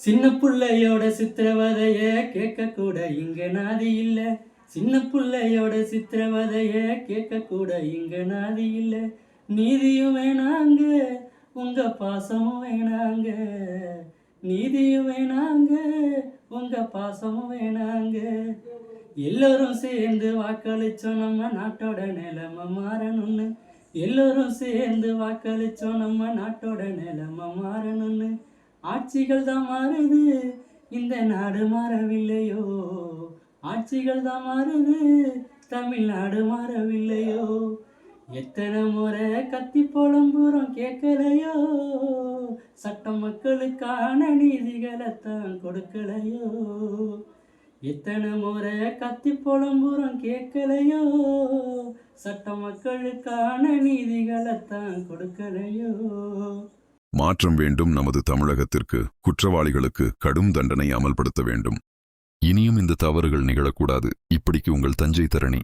சின்ன புள்ளையோட சித்திரவதைய கேட்க கூட இங்க நாதி இல்ல. சின்ன புள்ளையோட சித்திரவதைய கேட்க கூட இங்க நாதி இல்ல. நீதியும் வேணாங்க, உங்க பாசமும் வேணாங்க. நீதியும் வேணாங்க, உங்க பாசமும் வேணாங்க. எல்லோரும் சேர்ந்து வாக்களிச்சோம் நம்ம நாட்டோட நிலைமை மாறணும்னு. எல்லோரும் சேர்ந்து வாக்களிச்சோம் நம்ம நாட்டோட நிலைமை மாறணும்னு. ஆட்சிகள் தான் மாறுது, இந்த நாடு மாறவில்லையோ. ஆட்சிகள் தான் மாறுது, தமிழ்நாடு மாறவில்லையோ. எத்தனை முறை கத்தி புலம்புறோம் கேட்கலையோ. சட்டம் மக்களுக்கான நீதிகளைத்தான் கொடுக்கலையோ. எத்தனை முறை கத்தி புலம்புறோம் கேட்கலையோ. சட்டம் மக்களுக்கான நீதிகளைத்தான் கொடுக்கலையோ. மாற்றம் வேண்டும். நமது தமிழகத்திற்கு குற்றவாளிகளுக்கு கடும் தண்டனை அமல்படுத்த வேண்டும். இனியும் இந்த தவறுகள் நிகழக்கூடாது. இப்படிக்கு உங்கள் தஞ்சை தரணி.